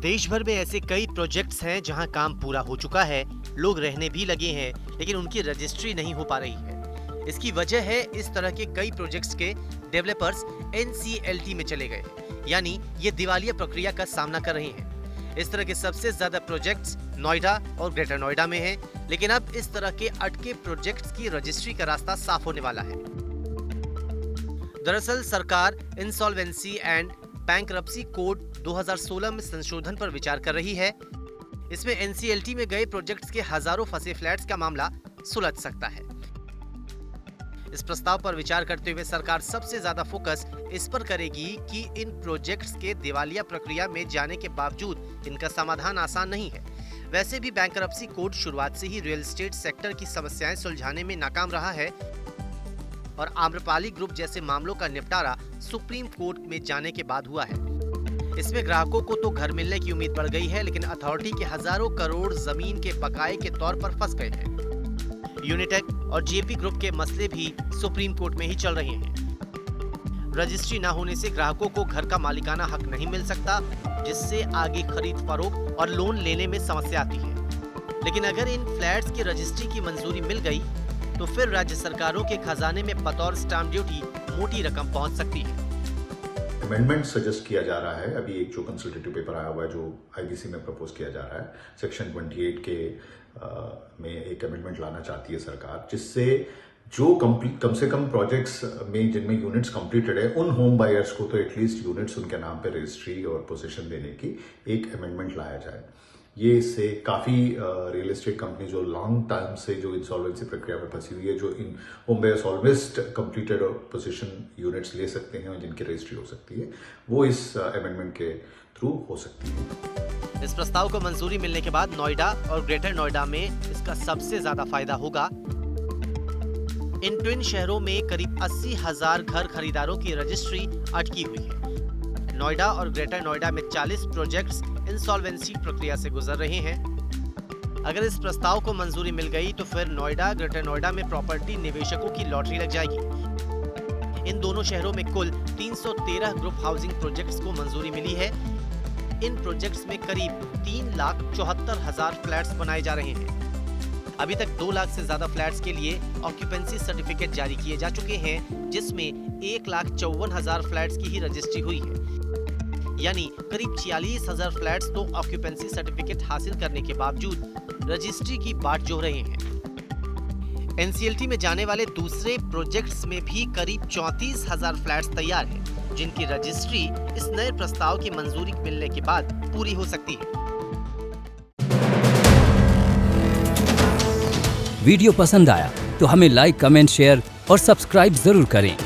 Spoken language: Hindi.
देश भर में ऐसे कई प्रोजेक्ट्स हैं जहां काम पूरा हो चुका है, लोग रहने भी लगे हैं, लेकिन उनकी रजिस्ट्री नहीं हो पा रही है। इसकी वजह है इस तरह के कई प्रोजेक्ट्स के डेवलपर्स NCLT में चले गए, यानी ये दिवालिया प्रक्रिया का सामना कर रहे हैं। इस तरह के सबसे ज्यादा प्रोजेक्ट्स नोएडा और ग्रेटर नोएडा में हैं, लेकिन अब इस तरह के अटके प्रोजेक्ट्स की रजिस्ट्री का रास्ता साफ होने वाला है। दरअसल सरकार इंसॉल्वेंसी एंड बैंकरप्सी कोड 2016 में संशोधन पर विचार कर रही है। इसमें NCLT में गए प्रोजेक्ट्स के हजारों फंसे फ्लैट्स का मामला सुलझ सकता है। इस प्रस्ताव पर विचार करते हुए सरकार सबसे ज्यादा फोकस इस पर करेगी कि इन प्रोजेक्ट्स के दिवालिया प्रक्रिया में जाने के बावजूद इनका समाधान आसान नहीं है। वैसे भी बैंकरप्सी कोड शुरुआत से ही रियल एस्टेट सेक्टर की समस्याएं सुलझाने में नाकाम रहा है और आम्रपाली ग्रुप जैसे मामलों का निपटारा सुप्रीम कोर्ट में जाने के बाद हुआ है। इसमें ग्राहकों को तो घर मिलने की उम्मीद बढ़ गई है, लेकिन अथॉरिटी के हजारों करोड़ जमीन के बकाये के तौर पर फंस गए हैं। यूनिटेक और जेपी ग्रुप के मसले भी सुप्रीम कोर्ट में ही चल रहे हैं। रजिस्ट्री न होने से ग्राहकों को घर का मालिकाना हक नहीं मिल सकता, जिससे आगे खरीद फरोख्त और लोन लेने में समस्या आती है। लेकिन अगर इन फ्लैट्स की रजिस्ट्री की मंजूरी मिल गई तो फिर राज्य सरकारों के खजाने में बतौर स्टाम्प ड्यूटी मोटी रकम पहुंच सकती है। अमेंडमेंट सजेस्ट किया जा रहा है। अभी एक जो कंसल्टेटिव पेपर आया हुआ है जो IBC में प्रपोज किया जा रहा है, सेक्शन 28 के में एक अमेंडमेंट लाना चाहती है सरकार, जिससे जो कम से कम प्रोजेक्ट्स में जिनमें यूनिट्स कंप्लीटेड है उन होम बायर्स को तो एटलीस्ट यूनिट्स उनके नाम पे रजिस्ट्री और पोजीशन देने की एक अमेंडमेंट लाया जाए। ये इससे काफी रियल एस्टेट कंपनी जो लॉन्ग टर्म से जो इंसॉल्वेंसी प्रक्रिया में फंसी हुई है, जो इन होम बायर्स ऑलमोस्ट कंप्लीटेड और पोजीशन यूनिट्स ले सकते हैं और जिनकी रजिस्ट्री हो सकती है, वो इस अमेंडमेंट के थ्रू हो सकती है। इस प्रस्ताव को मंजूरी मिलने के बाद नोएडा और ग्रेटर नोएडा में इसका सबसे ज्यादा फायदा होगा। इन ट्विन शहरों में करीब 80,000 घर खरीदारों की रजिस्ट्री अटकी हुई है। नोएडा और ग्रेटर नोएडा में 40 प्रोजेक्ट्स इंसॉल्वेंसी प्रक्रिया से गुजर रहे हैं। अगर इस प्रस्ताव को मंजूरी मिल गई तो फिर नोएडा ग्रेटर नोएडा में प्रॉपर्टी निवेशकों की लॉटरी लग जाएगी। इन दोनों शहरों में कुल 313 ग्रुप हाउसिंग प्रोजेक्ट्स को मंजूरी मिली है। इन प्रोजेक्ट्स में करीब 3,74,000 फ्लैट्स बनाए जा रहे हैं। अभी तक 2 लाख से ज्यादा फ्लैट्स के लिए ऑक्यूपेंसी सर्टिफिकेट जारी किए जा चुके हैं, जिसमें 1,54,000 फ्लैट्स की ही रजिस्ट्री हुई है, यानी करीब 46,000 फ्लैट्स तो ऑक्यूपेंसी सर्टिफिकेट हासिल करने के बावजूद रजिस्ट्री की बाट जोह रहे हैं। NCLT में जाने वाले दूसरे प्रोजेक्ट्स में भी करीब 34,000 फ्लैट्स तैयार हैं, जिनकी रजिस्ट्री इस नए प्रस्ताव की मंजूरी मिलने के बाद पूरी हो सकती है। वीडियो पसंद आया तो हमें लाइक, कमेंट, शेयर और सब्सक्राइब जरूर करें।